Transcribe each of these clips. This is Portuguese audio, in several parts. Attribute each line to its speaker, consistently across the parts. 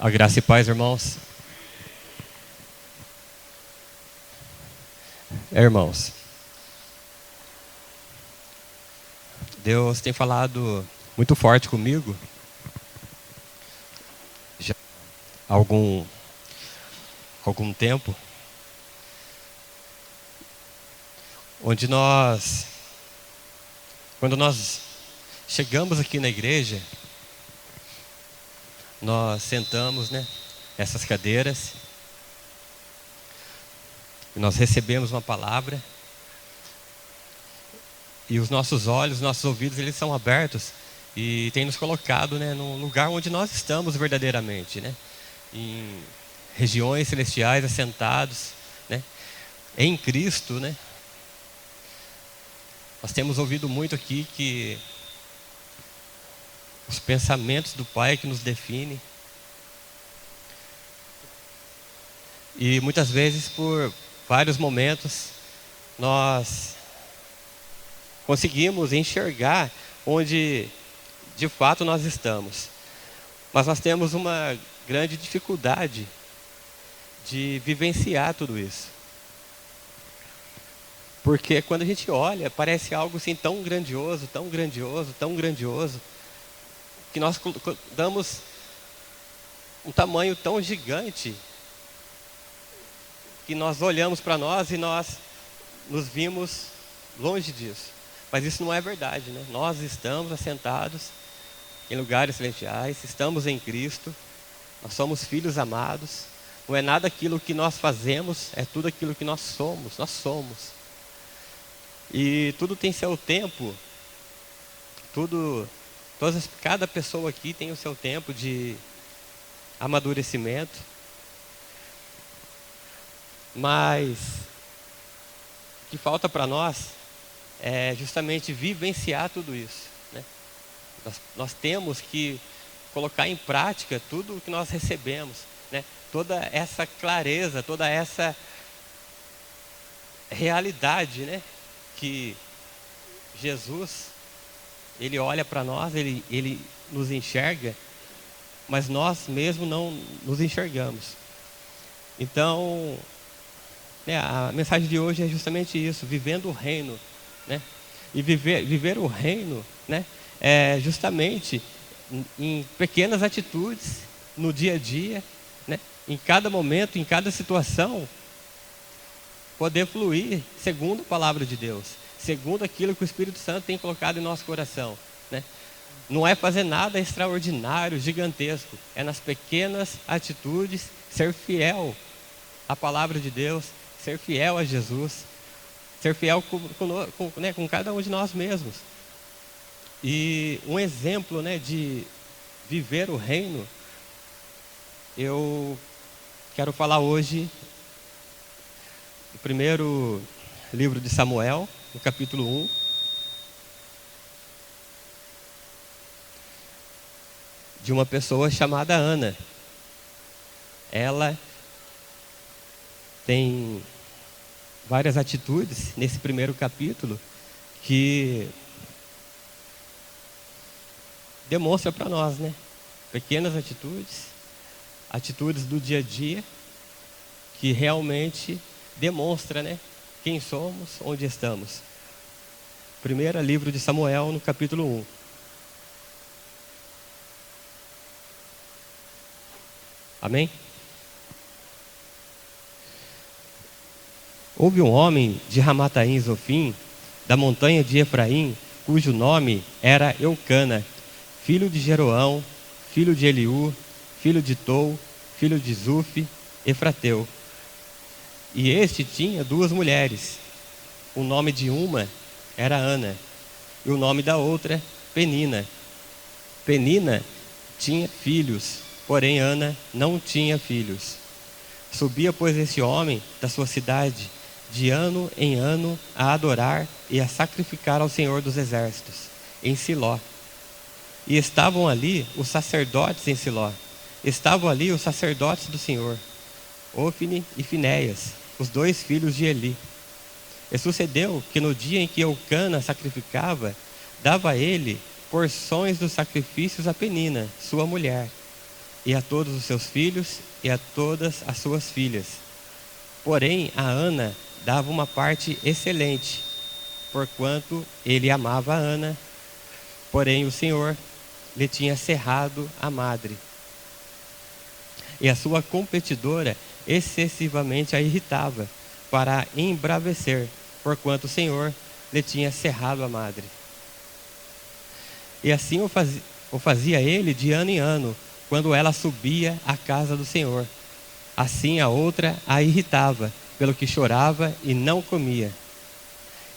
Speaker 1: A graça e paz, irmãos. Irmãos, Deus tem falado muito forte comigo já há algum tempo, onde quando nós chegamos aqui na igreja, nós sentamos, essas cadeiras, e nós recebemos uma palavra, e os nossos olhos, nossos ouvidos, eles são abertos e tem nos colocado, no lugar onde nós estamos verdadeiramente, em regiões celestiais, assentados, em Cristo, Nós temos ouvido muito aqui que os pensamentos do Pai que nos definem. E muitas vezes, por vários momentos, nós conseguimos enxergar onde de fato nós estamos. Mas nós temos uma grande dificuldade de vivenciar tudo isso. Porque quando a gente olha, parece algo assim tão grandioso, tão grandioso, tão grandioso, que nós damos um tamanho tão gigante, que nós olhamos para nós e nós nos vimos longe disso. Mas isso não é verdade, Nós estamos assentados em lugares celestiais, estamos em Cristo, nós somos filhos amados. Não é nada aquilo que nós fazemos, é tudo aquilo que nós somos, E tudo tem seu tempo, cada pessoa aqui tem o seu tempo de amadurecimento. Mas o que falta para nós é justamente vivenciar tudo isso, Nós temos que colocar em prática tudo o que nós recebemos, Toda essa clareza, toda essa realidade, que Jesus, Ele olha para nós, ele nos enxerga, mas nós mesmos não nos enxergamos. Então, a mensagem de hoje é justamente isso, vivendo o reino, E viver o reino, é justamente em pequenas atitudes, no dia a dia, em cada momento, em cada situação, poder fluir segundo a palavra de Deus, segundo aquilo que o Espírito Santo tem colocado em nosso coração, Não é fazer nada extraordinário, gigantesco, é nas pequenas atitudes, ser fiel à palavra de Deus, ser fiel a Jesus, ser fiel com cada um de nós mesmos. E um exemplo, de viver o reino, eu quero falar hoje do primeiro livro de Samuel, no capítulo 1. De uma pessoa chamada Ana. Ela tem várias atitudes nesse primeiro capítulo que demonstra para nós, pequenas atitudes do dia a dia que realmente demonstra, quem somos, onde estamos. Primeiro livro de Samuel, no capítulo 1. Amém? Houve um homem de Ramataim Zofim, da montanha de Efraim, cujo nome era Eucana, filho de Jeroão, filho de Eliú, filho de Tou, filho de Zuf, Efrateu. E este tinha 2 mulheres. O nome de uma era Ana, e o nome da outra, Penina. Penina tinha filhos, porém Ana não tinha filhos. Subia, pois, esse homem da sua cidade, de ano em ano, a adorar e a sacrificar ao Senhor dos Exércitos, em Siló. E estavam ali os sacerdotes em Siló. Estavam ali os sacerdotes do Senhor, Ofne e Finéias, os 2 filhos de Eli. E sucedeu que no dia em que Eucana sacrificava, dava ele porções dos sacrifícios a Penina, sua mulher. e a todos os seus filhos e a todas as suas filhas. Porém, a Ana dava uma parte excelente, porquanto ele amava a Ana, porém o Senhor lhe tinha cerrado a madre. E a sua competidora excessivamente a irritava, para a embravecer, porquanto o Senhor lhe tinha cerrado a madre. E assim o fazia ele de ano em ano, quando ela subia à casa do Senhor. Assim a outra a irritava, pelo que chorava e não comia.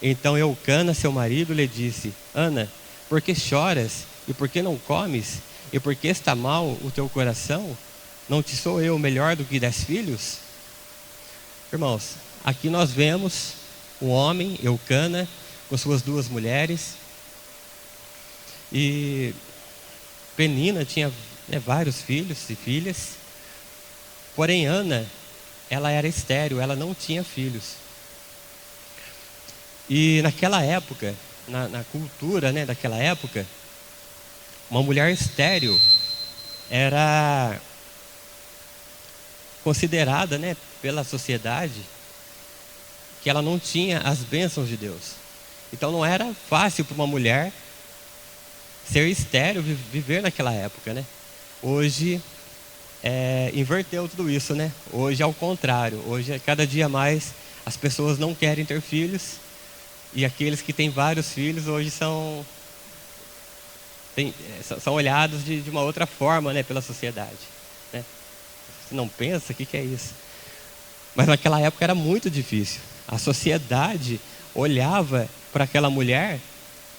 Speaker 1: Então Eucana, seu marido, lhe disse: Ana, por que choras? E por que não comes? E por que está mal o teu coração? Não te sou eu melhor do que 10 filhos? Irmãos, aqui nós vemos um homem, Eucana, com suas 2 mulheres. E Penina tinha vários filhos e filhas. Porém, Ana, ela era estéril, ela não tinha filhos. E naquela época, na cultura daquela época, uma mulher estéril era considerada pela sociedade que ela não tinha as bênçãos de Deus. Então não era fácil para uma mulher ser estéril, viver naquela época, Hoje inverteu tudo isso, Hoje é o contrário. Hoje, cada dia mais, as pessoas não querem ter filhos. E aqueles que têm vários filhos hoje são olhados de uma outra forma, pela sociedade, Você não pensa, o que é isso? Mas naquela época era muito difícil. A sociedade olhava para aquela mulher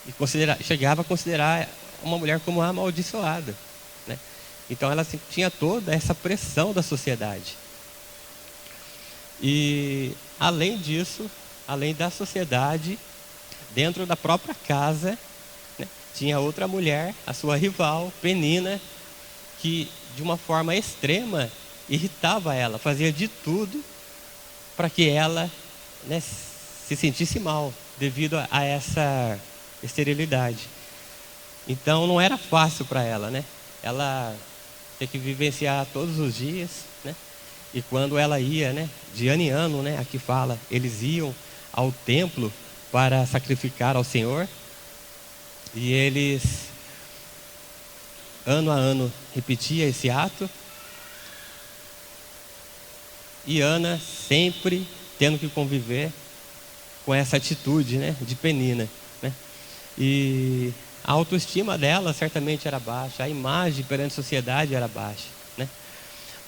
Speaker 1: e chegava a considerar uma mulher como amaldiçoada, Então ela tinha toda essa pressão da sociedade. E além disso, além da sociedade, dentro da própria casa, tinha outra mulher, a sua rival, Penina, que de uma forma extrema irritava ela, fazia de tudo para que ela se sentisse mal devido a essa esterilidade. Então não era fácil para ela, Ela tinha que vivenciar todos os dias, E quando ela ia, de ano em ano, aqui fala, eles iam ao templo para sacrificar ao Senhor. E eles, ano a ano, repetia esse ato. E Ana sempre tendo que conviver com essa atitude, de Penina, E a autoestima dela certamente era baixa, a imagem perante a sociedade era baixa,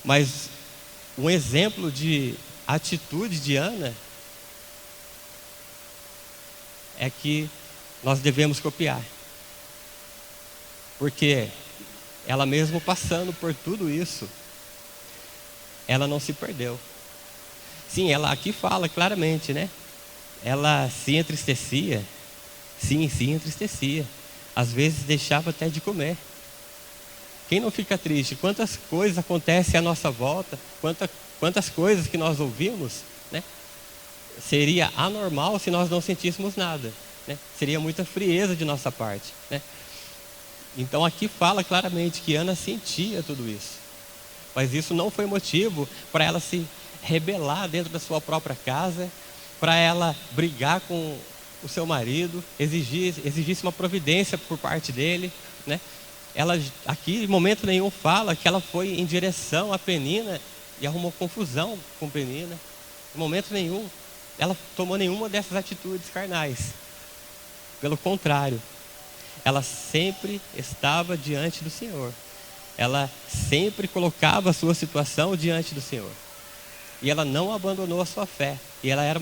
Speaker 1: Mas um exemplo de atitude de Ana é que nós devemos copiar. Porque ela mesmo passando por tudo isso, ela não se perdeu. Sim, ela aqui fala claramente, Ela se entristecia. Sim, se entristecia. Às vezes deixava até de comer. Quem não fica triste? Quantas coisas acontecem à nossa volta, quantas coisas que nós ouvimos, Seria anormal se nós não sentíssemos nada, Seria muita frieza de nossa parte, Então aqui fala claramente que Ana sentia tudo isso. Mas isso não foi motivo para ela se rebelar dentro da sua própria casa, para ela brigar com o seu marido, exigisse uma providência por parte dele, Ela aqui em momento nenhum fala que ela foi em direção a Penina e arrumou confusão com Penina. Em momento nenhum ela tomou nenhuma dessas atitudes carnais. Pelo contrário, ela sempre estava diante do Senhor. Ela sempre colocava a sua situação diante do Senhor. E ela não abandonou a sua fé. E ela era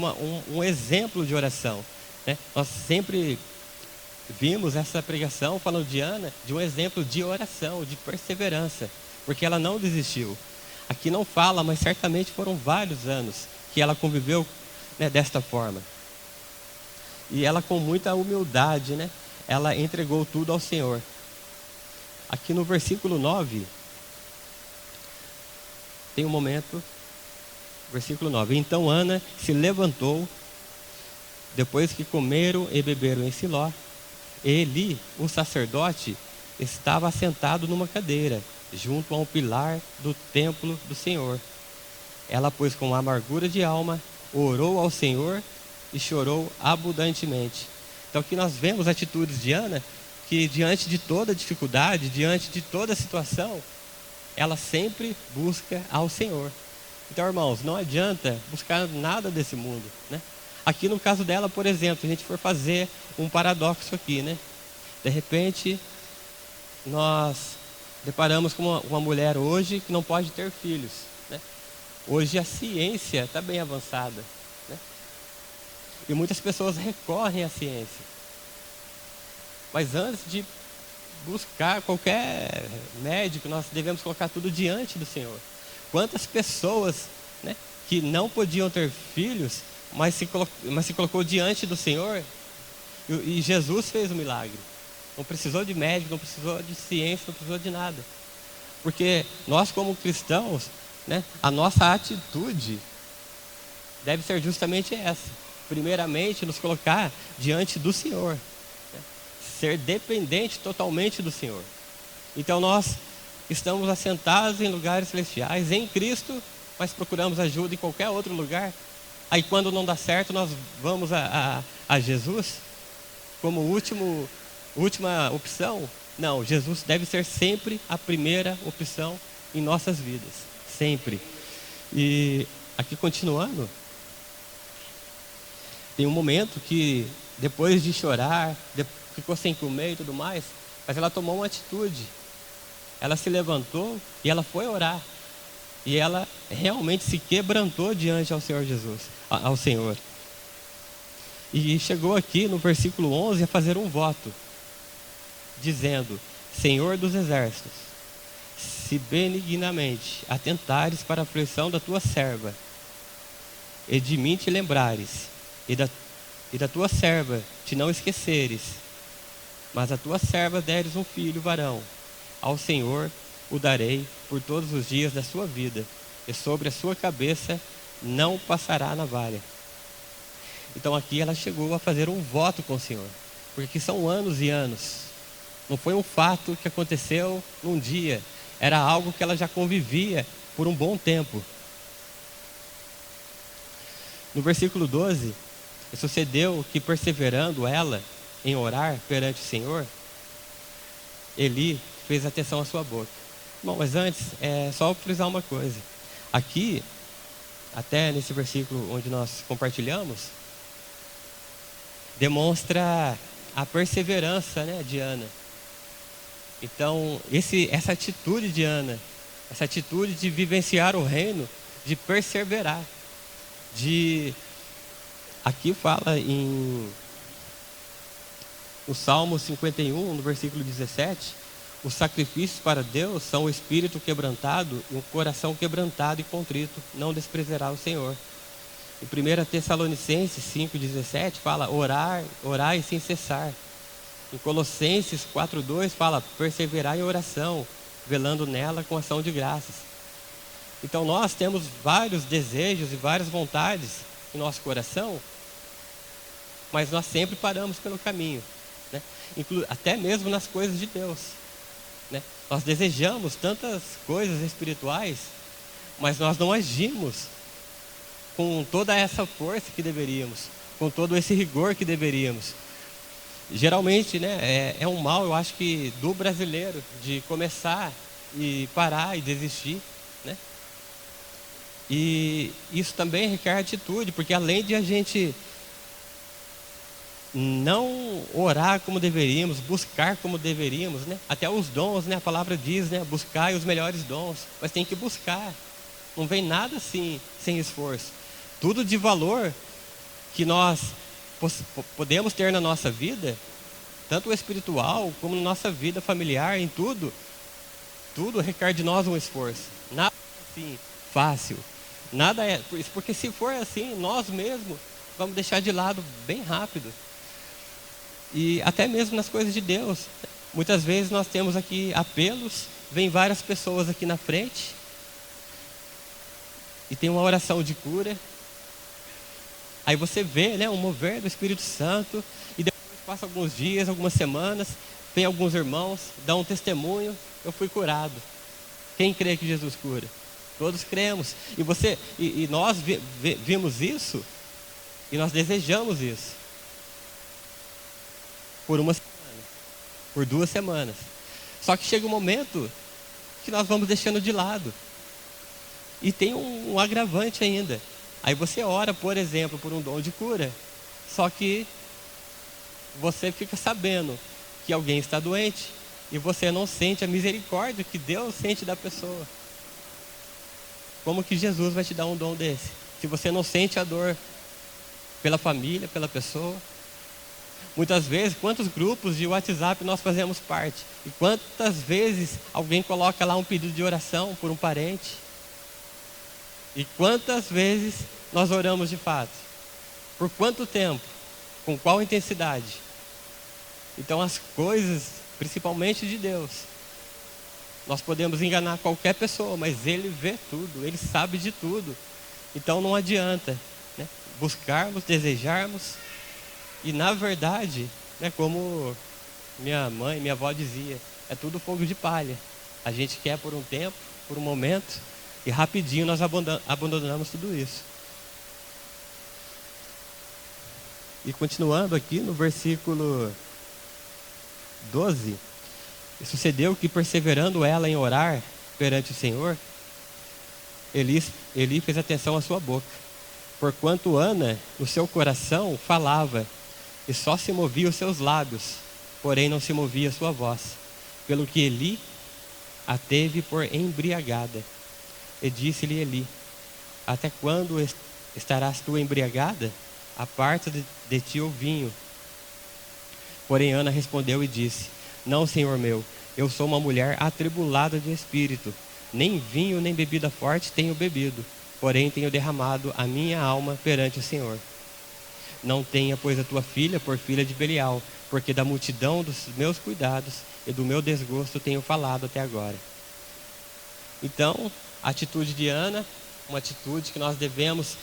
Speaker 1: um exemplo de oração, Nós sempre vimos essa pregação falando de Ana, de um exemplo de oração, de perseverança, porque ela não desistiu. Aqui não fala, mas certamente foram vários anos que ela conviveu desta forma. E ela, com muita humildade, ela entregou tudo ao Senhor. Aqui no versículo 9, tem um momento, versículo 9. Então Ana se levantou, depois que comeram e beberam em Siló. Eli, o sacerdote, estava assentado numa cadeira, junto a um pilar do templo do Senhor. Ela, pois, com amargura de alma, orou ao Senhor e chorou abundantemente. Então aqui nós vemos atitudes de Ana, que diante de toda dificuldade, diante de toda situação, ela sempre busca ao Senhor. Então, irmãos, não adianta buscar nada desse mundo, né? Aqui no caso dela, por exemplo, se a gente for fazer um paradoxo aqui, né? De repente, nós deparamos com uma mulher hoje que não pode ter filhos, né? Hoje a ciência está bem avançada, né? E muitas pessoas recorrem à ciência. Mas antes de buscar qualquer médico, nós devemos colocar tudo diante do Senhor. Quantas pessoas, né, que não podiam ter filhos, mas se colocou diante do Senhor, e Jesus fez o milagre. Não precisou de médico, não precisou de ciência, não precisou de nada. Porque nós, como cristãos, né, a nossa atitude deve ser justamente essa. Primeiramente, nos colocar diante do Senhor, né, ser dependente totalmente do Senhor. Então nós estamos assentados em lugares celestiais, em Cristo, mas procuramos ajuda em qualquer outro lugar. Aí quando não dá certo, nós vamos a Jesus como última opção. Não, Jesus deve ser sempre a primeira opção em nossas vidas, sempre. E aqui continuando, tem um momento que depois de chorar, ficou sem comer e tudo mais, mas ela tomou uma atitude. Ela se levantou e ela foi orar. E ela realmente se quebrantou diante ao Senhor Jesus, ao Senhor. E chegou aqui no versículo 11 a fazer um voto, dizendo: Senhor dos exércitos, se benignamente atentares para a aflição da tua serva, e de mim te lembrares, e da tua serva te não esqueceres, mas a tua serva deres um filho varão, ao Senhor o darei por todos os dias da sua vida, e sobre a sua cabeça não passará a navalha. Então aqui ela chegou a fazer um voto com o Senhor, porque aqui são anos e anos. Não foi um fato que aconteceu num dia, era algo que ela já convivia por um bom tempo. No versículo 12, sucedeu que, perseverando ela em orar perante o Senhor, Eli fez atenção à sua boca. Bom, mas antes, só frisar uma coisa. Aqui, até nesse versículo onde nós compartilhamos, demonstra a perseverança, né, de Ana. Então, essa atitude de Ana, essa atitude de vivenciar o reino, de perseverar, aqui fala no Salmo 51, no versículo 17, os sacrifícios para Deus são o espírito quebrantado e um coração quebrantado e contrito, não desprezará o Senhor. Em 1 Tessalonicenses 5,17 fala orai sem cessar. Em Colossenses 4,2 fala perseverar em oração, velando nela com ação de graças. Então nós temos vários desejos e várias vontades em nosso coração, mas nós sempre paramos pelo caminho, né? Até mesmo nas coisas de Deus, né? Nós desejamos tantas coisas espirituais, mas nós não agimos com toda essa força que deveríamos, com todo esse rigor que deveríamos. Geralmente, né, é um mal, eu acho que do brasileiro, de começar e parar e desistir, né? E isso também requer atitude, porque além de a gente não orar como deveríamos, buscar como deveríamos, né? Até os dons, né? A palavra diz, né? Buscar os melhores dons, mas tem que buscar. Não vem nada assim sem esforço. Tudo de valor que nós podemos ter na nossa vida, tanto o espiritual como na nossa vida familiar, em tudo requer de nós um esforço. Nada assim fácil. Nada é, porque se for assim, nós mesmos vamos deixar de lado bem rápido. E até mesmo nas coisas de Deus. Muitas vezes nós temos aqui apelos, vem várias pessoas aqui na frente, e tem uma oração de cura. Aí você vê, né, um mover do Espírito Santo, e depois passa alguns dias, algumas semanas, vem alguns irmãos, dão um testemunho, eu fui curado. Quem crê que Jesus cura? Todos cremos. E nós vimos isso e nós desejamos isso. Por uma semana, por 2 semanas. Só que chega um momento que nós vamos deixando de lado. E tem um agravante ainda. Aí você ora, por exemplo, por um dom de cura. Só que você fica sabendo que alguém está doente e você não sente a misericórdia que Deus sente da pessoa. Como que Jesus vai te dar um dom desse? Se você não sente a dor pela família, pela pessoa. Muitas vezes, quantos grupos de WhatsApp nós fazemos parte? E quantas vezes alguém coloca lá um pedido de oração por um parente? E quantas vezes nós oramos de fato? Por quanto tempo? Com qual intensidade? Então as coisas, principalmente de Deus, nós podemos enganar qualquer pessoa, mas Ele vê tudo, Ele sabe de tudo. Então não adianta, né, buscarmos, desejarmos. E na verdade, né, como minha mãe, minha avó dizia, é tudo fogo de palha. A gente quer por um tempo, por um momento, e rapidinho nós abandonamos tudo isso. E continuando aqui no versículo 12, e sucedeu que, perseverando ela em orar perante o Senhor, Eli fez atenção à sua boca, porquanto Ana, no seu coração, falava, e só se movia os seus lábios, porém não se movia a sua voz, pelo que Eli a teve por embriagada. E disse-lhe Eli, até quando estarás tu embriagada? Aparta de ti o vinho. Porém Ana respondeu e disse, não, Senhor meu, eu sou uma mulher atribulada de espírito, nem vinho nem bebida forte tenho bebido, porém tenho derramado a minha alma perante o Senhor. Não tenha, pois, a tua filha por filha de Belial, porque da multidão dos meus cuidados e do meu desgosto tenho falado até agora. Então, a atitude de Ana, uma atitude que nós devemos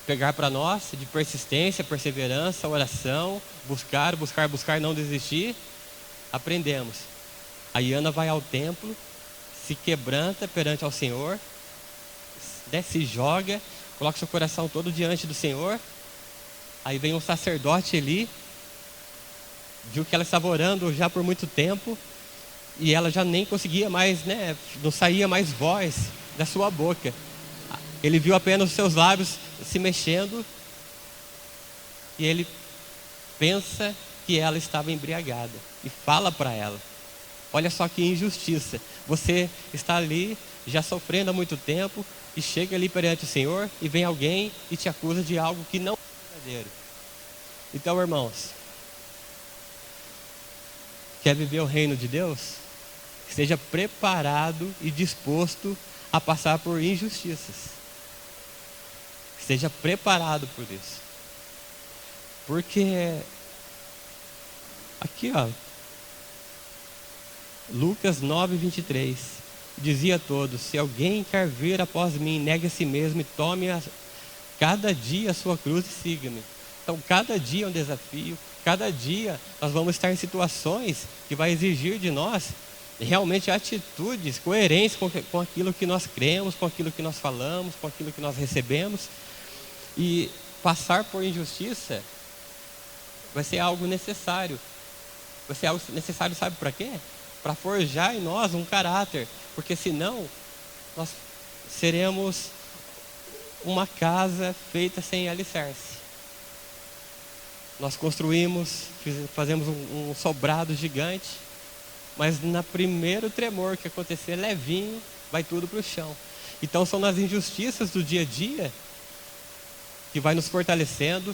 Speaker 1: pegar para nós, de persistência, perseverança, oração, buscar, não desistir, aprendemos. Aí Ana vai ao templo, se quebranta perante ao Senhor, né, se joga, coloca seu coração todo diante do Senhor. Aí vem um sacerdote ali, viu que ela estava orando já por muito tempo, e ela já nem conseguia mais, né, não saía mais voz da sua boca. Ele viu apenas os seus lábios se mexendo, e ele pensa que ela estava embriagada, e fala para ela, olha só que injustiça, você está ali, já sofrendo há muito tempo, e chega ali perante o Senhor, e vem alguém e te acusa de algo que não é verdadeiro. Então, irmãos, quer viver o reino de Deus? Esteja preparado e disposto a passar por injustiças. Esteja preparado por isso. Porque aqui, ó, Lucas 9:23 dizia a todos, se alguém quer vir após mim, negue a si mesmo e tome cada dia a sua cruz e siga-me. Então cada dia é um desafio, cada dia nós vamos estar em situações que vai exigir de nós realmente atitudes coerentes com aquilo que nós cremos, com aquilo que nós falamos, com aquilo que nós recebemos. E passar por injustiça vai ser algo necessário. Vai ser algo necessário, sabe para quê? Para forjar em nós um caráter, porque senão nós seremos uma casa feita sem alicerce. Nós construímos, fazemos um sobrado gigante, mas no primeiro tremor que acontecer levinho, vai tudo para o chão. Então são nas injustiças do dia a dia que vai nos fortalecendo,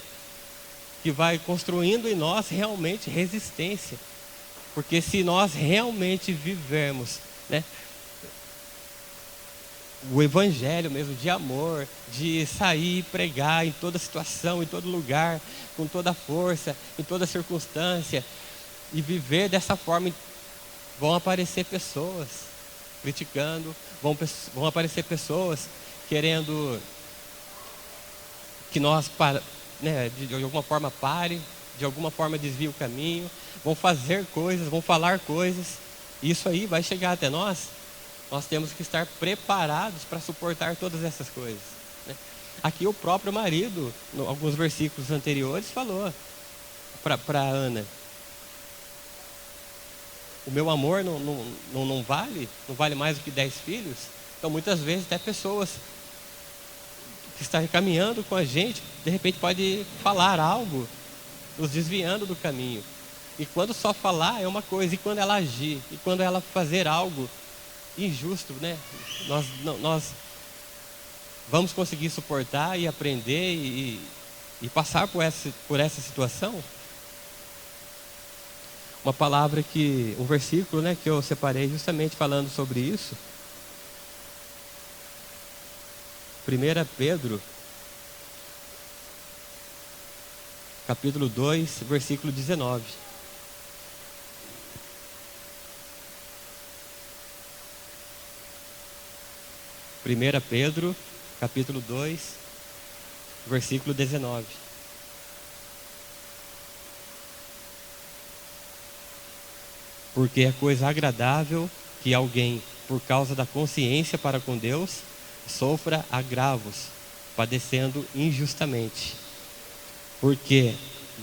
Speaker 1: que vai construindo em nós realmente resistência. Porque se nós realmente vivermos, né, o evangelho mesmo de amor, de sair e pregar em toda situação, em todo lugar, com toda força, em toda circunstância, e viver dessa forma, vão aparecer pessoas criticando, vão aparecer pessoas querendo que nós, né, de alguma forma pare, de alguma forma desvie o caminho, vão fazer coisas, vão falar coisas, e isso aí vai chegar até nós, Nós temos que estar preparados para suportar todas essas coisas, né? Aqui o próprio marido, em alguns versículos anteriores, falou para Ana: o meu amor não vale mais do que 10 filhos. Então muitas vezes até pessoas que estão caminhando com a gente, de repente pode falar algo, nos desviando do caminho. E quando só falar é uma coisa, e quando ela agir, e quando ela fazer algo injusto, né? Nós vamos conseguir suportar e aprender e passar por essa situação? Uma palavra um versículo, né, que eu separei justamente falando sobre isso. 1 Pedro, capítulo 2, versículo 19. Primeira Pedro, capítulo 2, versículo 19. Porque é coisa agradável que alguém, por causa da consciência para com Deus, sofra agravos, padecendo injustamente. Porque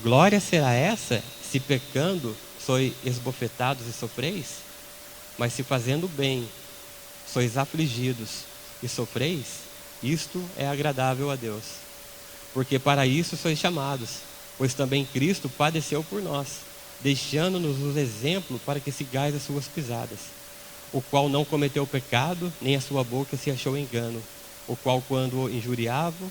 Speaker 1: glória será essa, se pecando sois esbofetados e sofreis? Mas se fazendo bem sois afligidos e sofreis, isto é agradável a Deus. Porque para isso sois chamados, pois também Cristo padeceu por nós, deixando-nos um exemplo para que sigais as suas pisadas, o qual não cometeu pecado, nem a sua boca se achou engano, o qual quando injuriavam,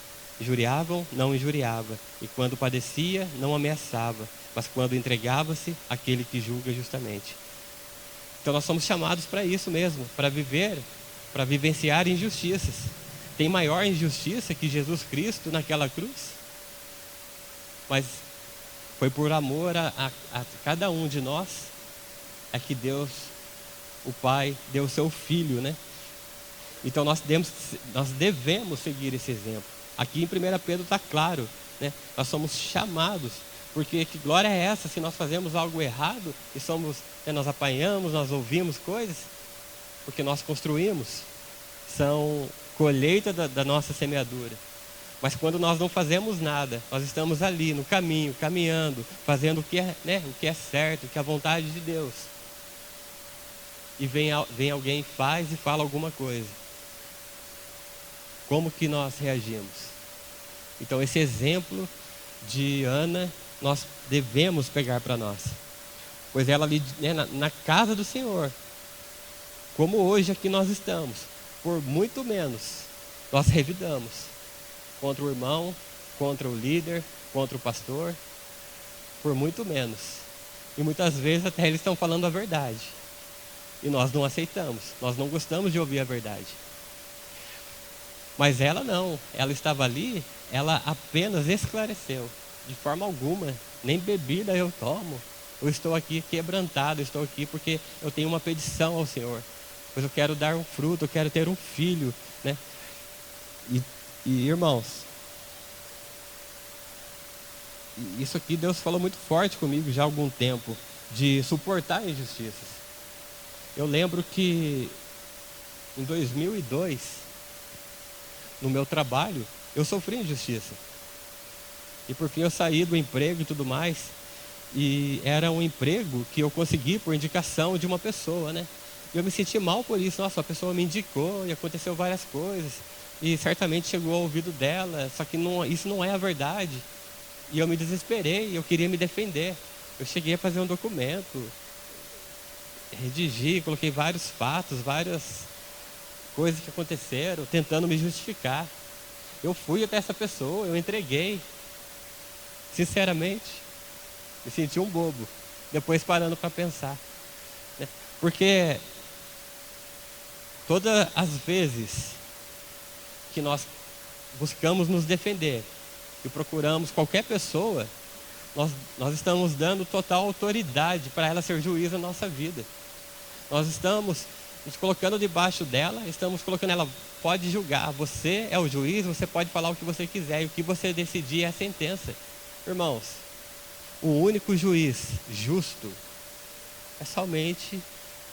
Speaker 1: não injuriava, e quando padecia, não ameaçava, mas quando entregava-se àquele que julga justamente. Então nós somos chamados para isso mesmo, para vivenciar injustiças. Tem maior injustiça que Jesus Cristo naquela cruz? Mas foi por amor a cada um de nós é que Deus, o Pai, deu o seu Filho, né? Então nós devemos seguir esse exemplo. Aqui em 1 Pedro está claro, né? Nós somos chamados, porque que glória é essa se nós fazemos algo errado e nós apanhamos, nós ouvimos coisas, porque nós construímos, são colheita da nossa semeadura. Mas quando nós não fazemos nada, nós estamos ali no caminho, caminhando, fazendo o que é certo, o que é a vontade de Deus. E vem alguém e faz e fala alguma coisa. Como que nós reagimos? Então esse exemplo de Ana, nós devemos pegar para nós. Pois ela ali, né, na casa do Senhor, como hoje aqui nós estamos, por muito menos, nós revidamos contra o irmão, contra o líder, contra o pastor, por muito menos. E muitas vezes até eles estão falando a verdade. E nós não aceitamos, nós não gostamos de ouvir a verdade. Mas ela não, ela estava ali, ela apenas esclareceu. De forma alguma, nem bebida eu tomo. Eu estou aqui quebrantado, eu estou aqui porque eu tenho uma petição ao Senhor. Pois eu quero dar um fruto, eu quero ter um filho, né? E irmãos, isso aqui Deus falou muito forte comigo já há algum tempo, de suportar injustiças. Eu lembro que em 2002, no meu trabalho, eu sofri injustiça. E por fim eu saí do emprego e tudo mais. E era um emprego que eu consegui por indicação de uma pessoa, né? E eu me senti mal por isso. Nossa, a pessoa me indicou e aconteceu várias coisas. E certamente chegou ao ouvido dela, só que isso não é a verdade. E eu me desesperei, eu queria me defender. Eu cheguei a fazer um documento, redigi, coloquei vários fatos, várias coisas que aconteceram, tentando me justificar. Eu fui até essa pessoa, eu entreguei. Sinceramente, me senti um bobo. Depois parando para pensar, né? Porque todas as vezes que nós buscamos nos defender e procuramos qualquer pessoa, nós estamos dando total autoridade para ela ser juiz da nossa vida. Nós estamos nos colocando debaixo dela, estamos colocando ela, pode julgar, você é o juiz, você pode falar o que você quiser, e o que você decidir é a sentença. Irmãos, o único juiz justo é somente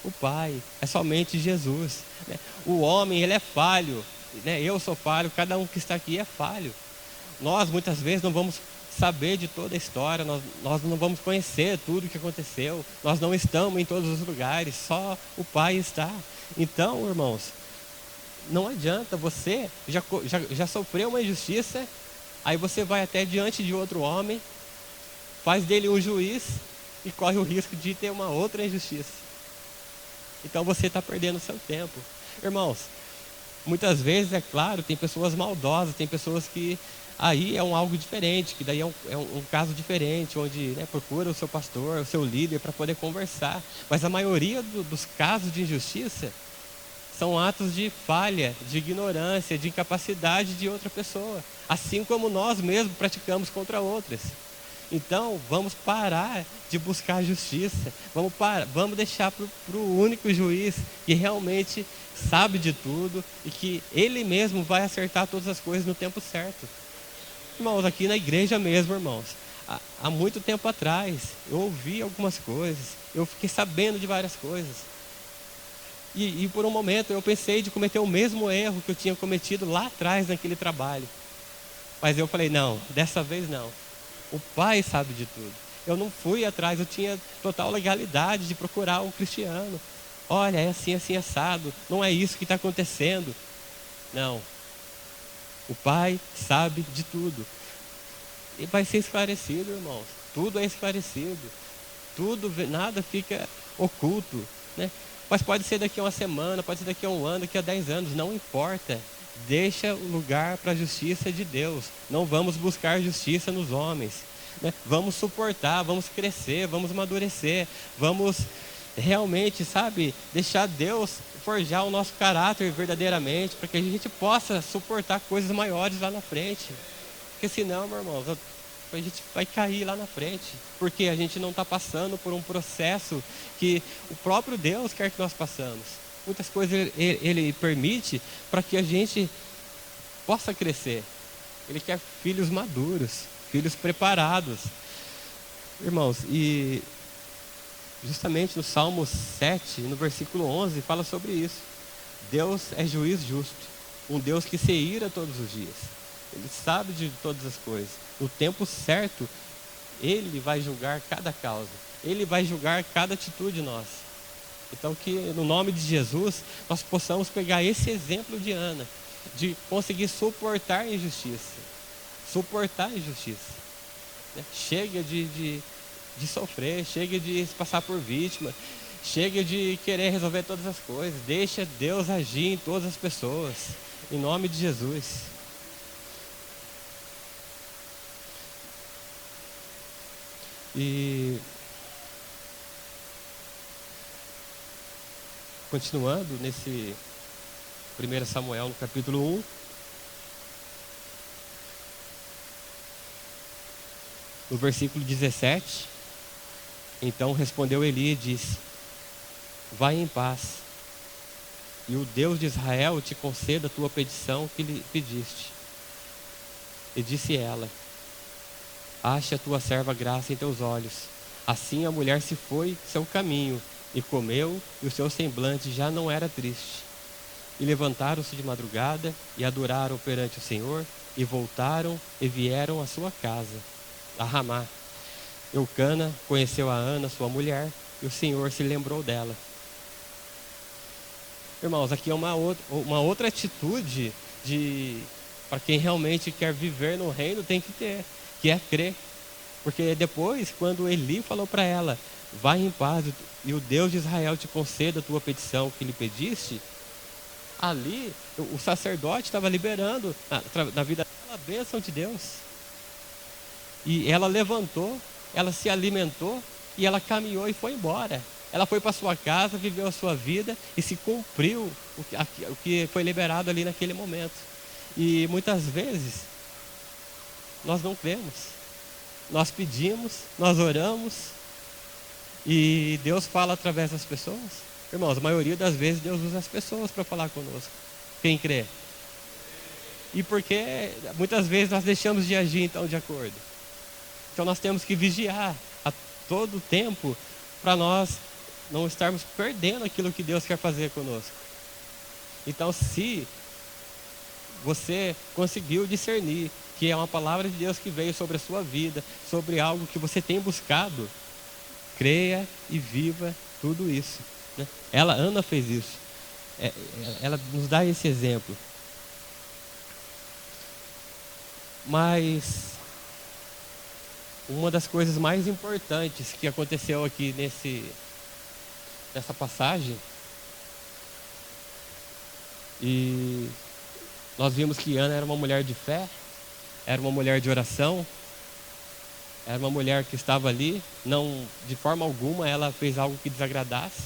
Speaker 1: o Pai, é somente Jesus, né? O homem, ele é falho, né? Eu sou falho, cada um que está aqui é falho. Nós muitas vezes não vamos saber de toda a história, nós não vamos conhecer tudo o que aconteceu, nós não estamos em todos os lugares, só o Pai está. Então, irmãos, não adianta, você já sofreu uma injustiça, aí você vai até diante de outro homem, faz dele um juiz e corre o risco de ter uma outra injustiça. Então você está perdendo o seu tempo. Irmãos, muitas vezes, é claro, tem pessoas maldosas, tem pessoas que aí é algo diferente, que daí é um caso diferente, onde, né, procura o seu pastor, o seu líder para poder conversar. Mas a maioria dos casos de injustiça são atos de falha, de ignorância, de incapacidade de outra pessoa, assim como nós mesmos praticamos contra outras. Então, vamos parar de buscar justiça, vamos deixar para o único juiz que realmente sabe de tudo e que ele mesmo vai acertar todas as coisas no tempo certo. Irmãos, aqui na igreja mesmo, irmãos, há muito tempo atrás, eu ouvi algumas coisas, eu fiquei sabendo de várias coisas. E por um momento eu pensei de cometer o mesmo erro que eu tinha cometido lá atrás naquele trabalho. Mas eu falei, não, dessa vez não. O Pai sabe de tudo. Eu não fui atrás, eu tinha total legalidade de procurar um cristiano. Olha, é assim, assim, assado. Não é isso que está acontecendo. Não. O Pai sabe de tudo. E vai ser esclarecido, irmãos. Tudo é esclarecido. Tudo, nada fica oculto, né? Mas pode ser daqui a uma semana, pode ser daqui a um ano, daqui a 10 anos, não importa. Deixa o lugar para a justiça de Deus. Não vamos buscar justiça nos homens, né? Vamos suportar, vamos crescer, vamos amadurecer, vamos realmente, sabe, deixar Deus forjar o nosso caráter verdadeiramente, para que a gente possa suportar coisas maiores lá na frente. Porque senão, meu irmão, a gente vai cair lá na frente, porque a gente não está passando por um processo que o próprio Deus quer que nós passamos. Muitas coisas ele permite para que a gente possa crescer. Ele quer filhos maduros, filhos preparados. Irmãos, e justamente no Salmo 7, no versículo 11, fala sobre isso. Deus é juiz justo, um Deus que se ira todos os dias. Ele sabe de todas as coisas. No tempo certo, Ele vai julgar cada causa. Ele vai julgar cada atitude nossa. Então que no nome de Jesus, nós possamos pegar esse exemplo de Ana, de conseguir suportar a injustiça. Suportar a injustiça, né? Chega de sofrer, chega de se passar por vítima, chega de querer resolver todas as coisas. Deixa Deus agir em todas as pessoas. Em nome de Jesus. E continuando nesse 1 Samuel, no capítulo 1, no versículo 17, então respondeu Eli e disse: vai em paz, e o Deus de Israel te conceda a tua petição que lhe pediste. E disse ela: ache a tua serva graça em teus olhos. Assim a mulher se foi seu caminho, e comeu, e o seu semblante já não era triste. E levantaram-se de madrugada, e adoraram perante o Senhor, e voltaram, e vieram à sua casa, a Ramá. Eucana conheceu a Ana, sua mulher, e o Senhor se lembrou dela. Irmãos, aqui é uma outra atitude para quem realmente quer viver no reino tem que ter, que é crer. Porque depois, quando Eli falou para ela: vai em paz, e o Deus de Israel te conceda a tua petição que lhe pediste, ali o sacerdote estava liberando na vida dela a bênção de Deus. E ela levantou, ela se alimentou e ela caminhou e foi embora. Ela foi para sua casa, viveu a sua vida e se cumpriu o que foi liberado ali naquele momento. E muitas vezes nós não cremos. Nós pedimos, nós oramos e Deus fala através das pessoas. Irmãos, a maioria das vezes Deus usa as pessoas para falar conosco. Quem crê? E porque muitas vezes nós deixamos de agir então de acordo. Então nós temos que vigiar a todo tempo para nós não estarmos perdendo aquilo que Deus quer fazer conosco. Então, se você conseguiu discernir que é uma palavra de Deus que veio sobre a sua vida, sobre algo que você tem buscado, creia e viva tudo isso, né? Ana fez isso. Ela nos dá esse exemplo. Mas uma das coisas mais importantes que aconteceu aqui nessa passagem, e nós vimos que Ana era uma mulher de fé, era uma mulher de oração, era uma mulher que estava ali, não, de forma alguma ela fez algo que desagradasse.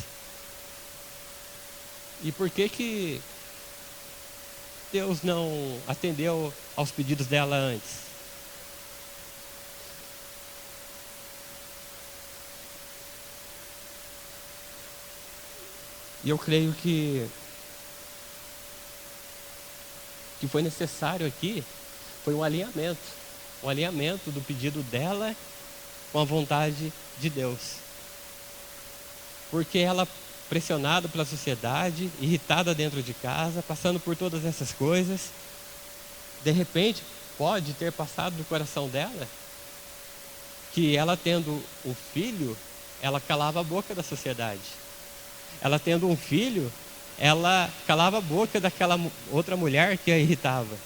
Speaker 1: E por que Deus não atendeu aos pedidos dela antes? E eu creio que foi necessário aqui, foi um alinhamento do pedido dela com a vontade de Deus. Porque ela, pressionada pela sociedade, irritada dentro de casa, passando por todas essas coisas, de repente pode ter passado do coração dela que ela tendo um filho, ela calava a boca da sociedade. Ela tendo um filho, ela calava a boca daquela outra mulher que a irritava.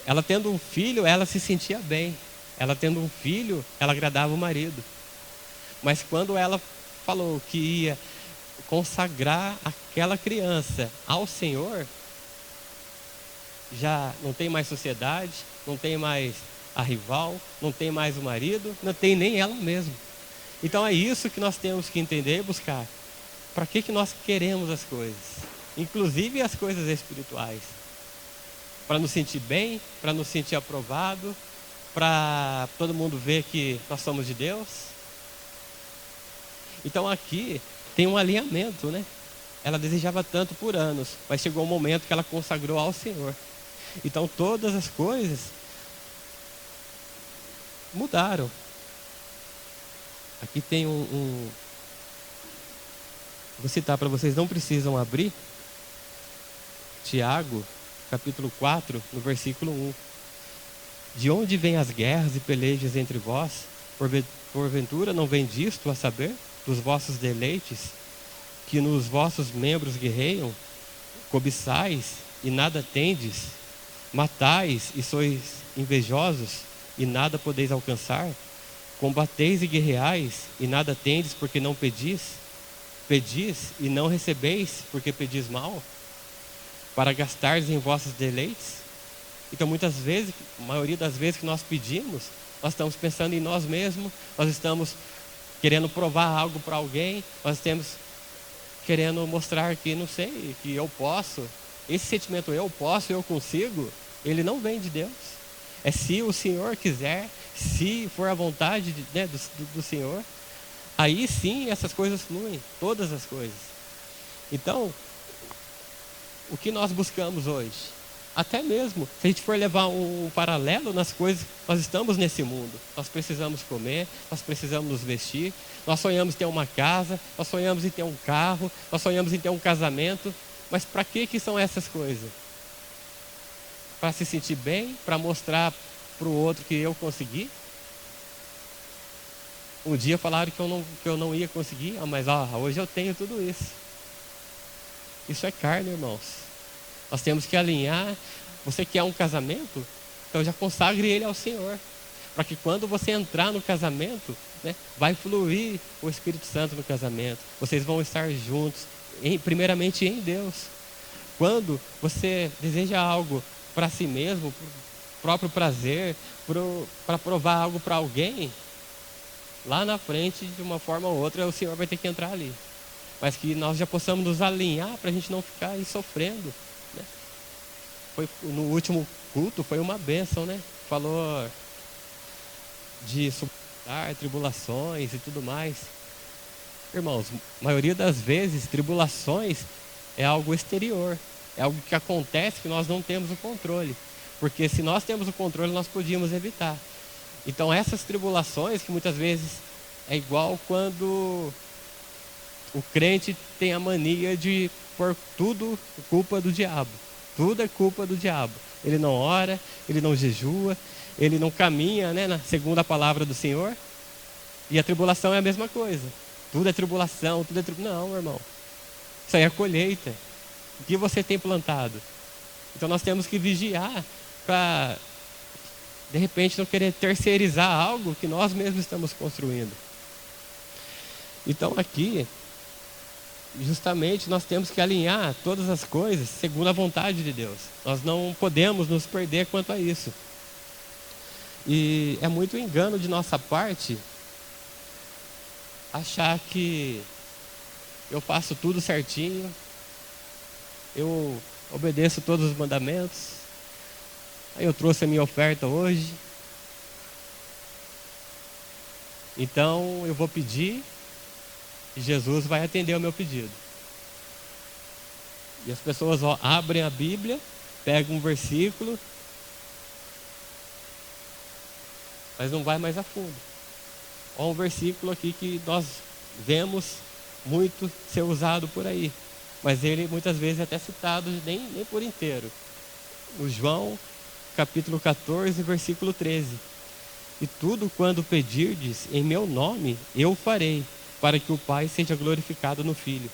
Speaker 1: Ela tendo um filho, ela se sentia bem. Ela tendo um filho, ela agradava o marido. Mas quando ela falou que ia consagrar aquela criança ao Senhor, já não tem mais sociedade, não tem mais a rival, não tem mais o marido, não tem nem ela mesma. Então é isso que nós temos que entender e buscar. Para que nós queremos as coisas? Inclusive as coisas espirituais. Para nos sentir bem, para nos sentir aprovado, para todo mundo ver que nós somos de Deus. Então aqui tem um alinhamento, né? Ela desejava tanto por anos, mas chegou um momento que ela consagrou ao Senhor. Então todas as coisas mudaram. Aqui tem vou citar para vocês, não precisam abrir. Tiago, capítulo 4, no versículo 1. De onde vêm as guerras e pelejas entre vós? Porventura não vem disto, a saber, dos vossos deleites, que nos vossos membros guerreiam? Cobiçais e nada tendes? Matais e sois invejosos e nada podeis alcançar? Combateis e guerreais e nada tendes porque não pedis? Pedis e não recebeis porque pedis mal? Para gastardes em vossos deleites? Então muitas vezes, a maioria das vezes que nós pedimos, nós estamos pensando em nós mesmos, nós estamos querendo provar algo para alguém, nós estamos querendo mostrar que não sei, que eu posso. Esse sentimento eu posso, eu consigo, ele não vem de Deus. É se o Senhor quiser, se for a vontade do Senhor, aí sim essas coisas fluem, todas as coisas. Então, o que nós buscamos hoje? Até mesmo, se a gente for levar um paralelo nas coisas, nós estamos nesse mundo. Nós precisamos comer, nós precisamos nos vestir, nós sonhamos em ter uma casa, nós sonhamos em ter um carro, nós sonhamos em ter um casamento. Mas para que são essas coisas? Para se sentir bem? Para mostrar para o outro que eu consegui? Um dia falaram que eu não ia conseguir, mas hoje eu tenho tudo isso. Isso é carne, irmãos. Nós temos que alinhar. Você quer um casamento? Então já consagre ele ao Senhor. Para que quando você entrar no casamento, né, vai fluir o Espírito Santo no casamento. Vocês vão estar juntos, primeiramente em Deus. Quando você deseja algo para si mesmo, para o próprio prazer, para provar algo para alguém, lá na frente, de uma forma ou outra, o Senhor vai ter que entrar ali. Mas que nós já possamos nos alinhar para a gente não ficar aí sofrendo, né? No último culto foi uma bênção, né? Falou de suportar tribulações e tudo mais. Irmãos, a maioria das vezes, tribulações é algo exterior. É algo que acontece que nós não temos o controle. Porque se nós temos o controle, nós podíamos evitar. Então essas tribulações, que muitas vezes é igual quando O crente tem a mania de pôr tudo culpa do diabo. Tudo é culpa do diabo. Ele não ora, ele não jejua, ele não caminha, né, segundo a palavra do Senhor. E a tribulação é a mesma coisa. Tudo é tribulação, tudo é tribulação. Não, irmão. Isso aí é colheita. O que você tem plantado? Então nós temos que vigiar para, de repente, não querer terceirizar algo que nós mesmos estamos construindo. Então aqui, justamente, nós temos que alinhar todas as coisas segundo a vontade de Deus. Nós não podemos nos perder quanto a isso. E é muito engano de nossa parte achar que eu faço tudo certinho, eu obedeço todos os mandamentos, aí eu trouxe a minha oferta hoje, então eu vou pedir e Jesus vai atender o meu pedido. E as pessoas abrem a Bíblia, pegam um versículo, mas não vai mais a fundo. Olha um versículo aqui que nós vemos muito ser usado por aí, mas ele muitas vezes é até citado nem por inteiro. O João, capítulo 14, versículo 13. E tudo quando pedirdes em meu nome, eu farei, para que o Pai seja glorificado no Filho.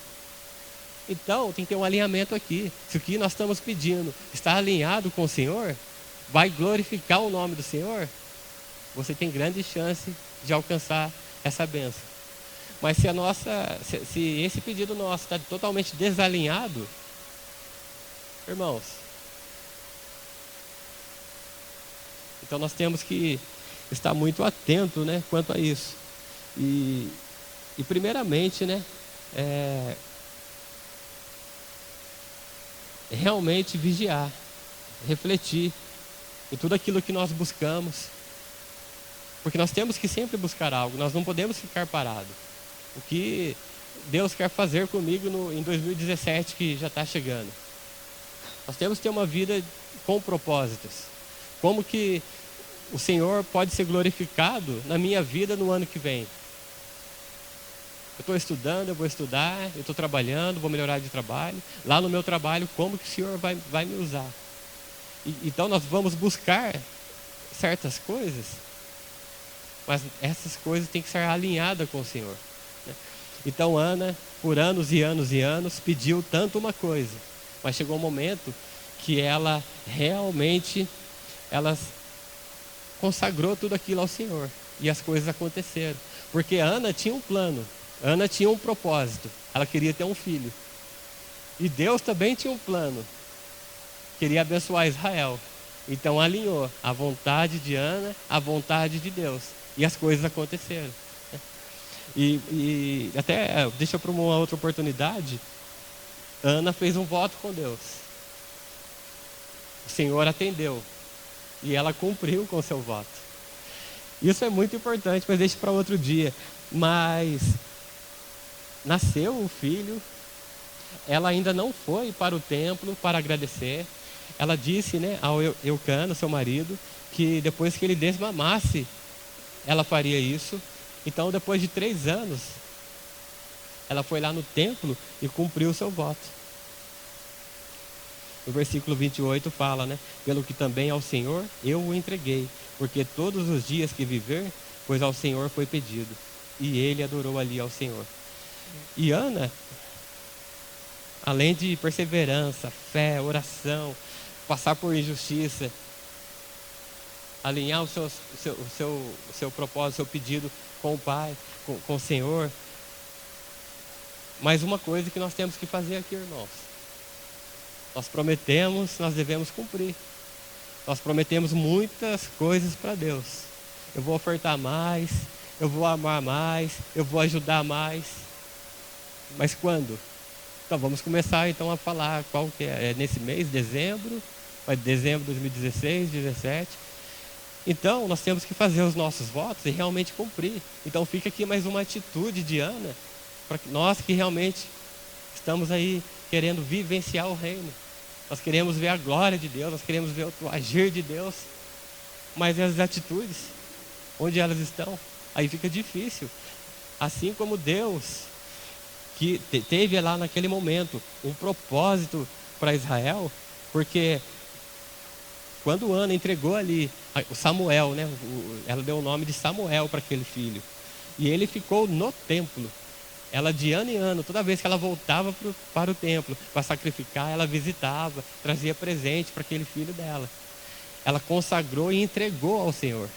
Speaker 1: Então, tem que ter um alinhamento aqui. Se o que nós estamos pedindo está alinhado com o Senhor, vai glorificar o nome do Senhor, você tem grande chance de alcançar essa bênção. Mas se esse pedido nosso está totalmente desalinhado, irmãos, então nós temos que estar muito atento, né, quanto a isso. E primeiramente, né, realmente vigiar, refletir em tudo aquilo que nós buscamos, porque nós temos que sempre buscar algo, nós não podemos ficar parados. O que Deus quer fazer comigo em 2017, que já está chegando? Nós temos que ter uma vida com propósitos. Como que o Senhor pode ser glorificado na minha vida no ano que vem? Eu estou estudando, eu vou estudar, eu estou trabalhando, vou melhorar de trabalho. Lá no meu trabalho, como que o Senhor vai me usar? Então nós vamos buscar certas coisas, mas essas coisas têm que ser alinhadas com o Senhor. Então Ana, por anos e anos e anos, pediu tanto uma coisa, mas chegou um momento que ela realmente, ela consagrou tudo aquilo ao Senhor, e as coisas aconteceram, porque Ana tinha um plano, Ana tinha um propósito, ela queria ter um filho, e Deus também tinha um plano, queria abençoar Israel, então alinhou a vontade de Ana, a vontade de Deus, e as coisas aconteceram. E até, deixa para uma outra oportunidade, Ana fez um voto com Deus. O Senhor atendeu. E ela cumpriu com o seu voto. Isso é muito importante, mas deixa para outro dia. Mas nasceu o filho, ela ainda não foi para o templo para agradecer. Ela disse, né, ao Eucana, seu marido, que depois que ele desmamasse, ela faria isso. Então, depois de 3 anos, ela foi lá no templo e cumpriu o seu voto. No versículo 28 fala, né? Pelo que também ao Senhor eu o entreguei, porque todos os dias que viver, pois ao Senhor foi pedido. E ele adorou ali ao Senhor. E Ana, além de perseverança, fé, oração, passar por injustiça, alinhar o seu propósito, o seu pedido com o Pai, com o Senhor. Mais uma coisa que nós temos que fazer aqui, irmãos. Nós prometemos, nós devemos cumprir. Nós prometemos muitas coisas para Deus. Eu vou ofertar mais, eu vou amar mais, eu vou ajudar mais. Mas quando? Então vamos começar então a falar qual que é. É nesse mês, dezembro, dezembro de 2016, 2017. Então, nós temos que fazer os nossos votos e realmente cumprir. Então, fica aqui mais uma atitude de Ana, para nós que realmente estamos aí querendo vivenciar o reino. Nós queremos ver a glória de Deus, nós queremos ver o agir de Deus. Mas as atitudes, onde elas estão? Aí fica difícil. Assim como Deus que teve lá naquele momento um propósito para Israel, porque quando Ana entregou ali o Samuel, né, ela deu o nome de Samuel para aquele filho, e ele ficou no templo. Ela de ano em ano, toda vez que ela voltava para o templo para sacrificar, ela visitava, trazia presente para aquele filho dela. Ela consagrou e entregou ao Senhor.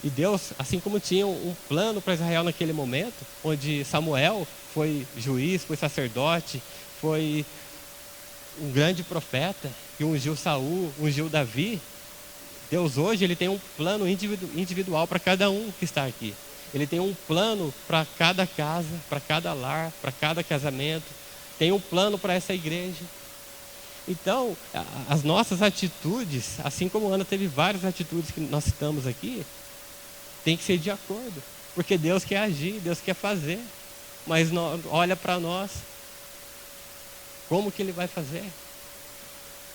Speaker 1: E Deus, assim como tinha um plano para Israel naquele momento, onde Samuel foi juiz, foi sacerdote, foi um grande profeta, que ungiu Saul, ungiu Davi, Deus hoje ele tem um plano individual para cada um que está aqui. Ele tem um plano para cada casa, para cada lar, para cada casamento. Tem um plano para essa igreja. Então, as nossas atitudes, assim como Ana teve várias atitudes que nós citamos aqui, tem que ser de acordo. Porque Deus quer agir, Deus quer fazer. Mas olha para nós, como que Ele vai fazer?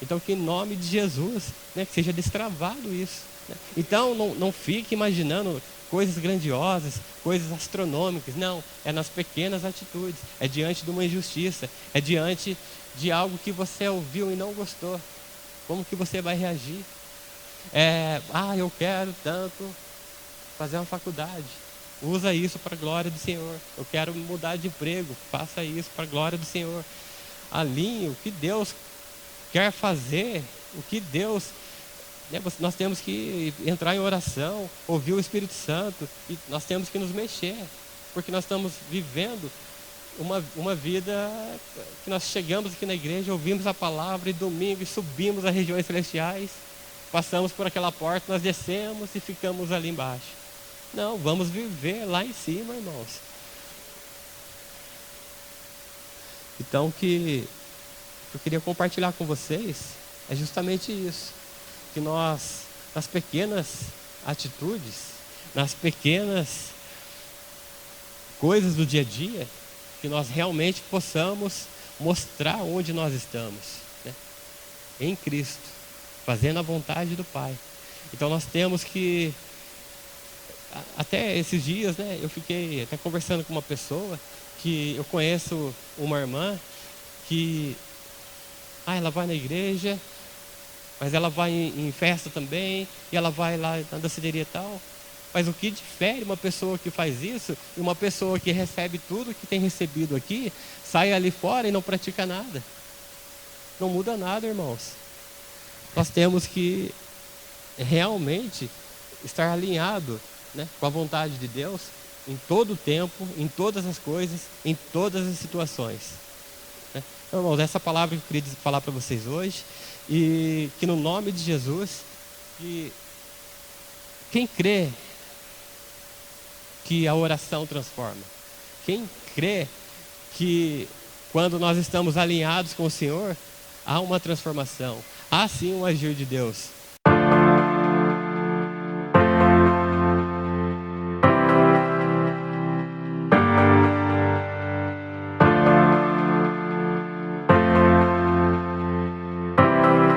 Speaker 1: Então, que em nome de Jesus, né, que seja destravado isso. Né? Então, não fique imaginando coisas grandiosas, coisas astronômicas. Não, é nas pequenas atitudes. É diante de uma injustiça. É diante de algo que você ouviu e não gostou. Como que você vai reagir? Eu quero tanto fazer uma faculdade. Usa isso para a glória do Senhor. Eu quero mudar de emprego. Faça isso para a glória do Senhor. Alinhe o que Deus quer fazer, o que Deus... Nós temos que entrar em oração, ouvir o Espírito Santo, e nós temos que nos mexer, porque nós estamos vivendo uma vida que nós chegamos aqui na igreja, ouvimos a palavra, e domingo subimos às regiões celestiais, passamos por aquela porta, nós descemos e ficamos ali embaixo. Não, vamos viver lá em cima, irmãos. Então, que eu queria compartilhar com vocês é justamente isso. Que nós, nas pequenas atitudes, nas pequenas coisas do dia a dia, que nós realmente possamos mostrar onde nós estamos, né? Em Cristo, fazendo a vontade do Pai. Então nós temos que, até esses dias, né, eu fiquei até conversando com uma pessoa, que eu conheço uma irmã, que ela vai na igreja, mas ela vai em festa também, e ela vai lá na danceteria e tal. Mas o que difere uma pessoa que faz isso e uma pessoa que recebe tudo que tem recebido aqui, sai ali fora e não pratica nada? Não muda nada, irmãos. Nós temos que realmente estar alinhado, né, com a vontade de Deus em todo o tempo, em todas as coisas, em todas as situações. Né? Então, irmãos, essa palavra que eu queria falar para vocês hoje, e que no nome de Jesus, que quem crê que a oração transforma, quem crê que quando nós estamos alinhados com o Senhor, há uma transformação, há sim um agir de Deus.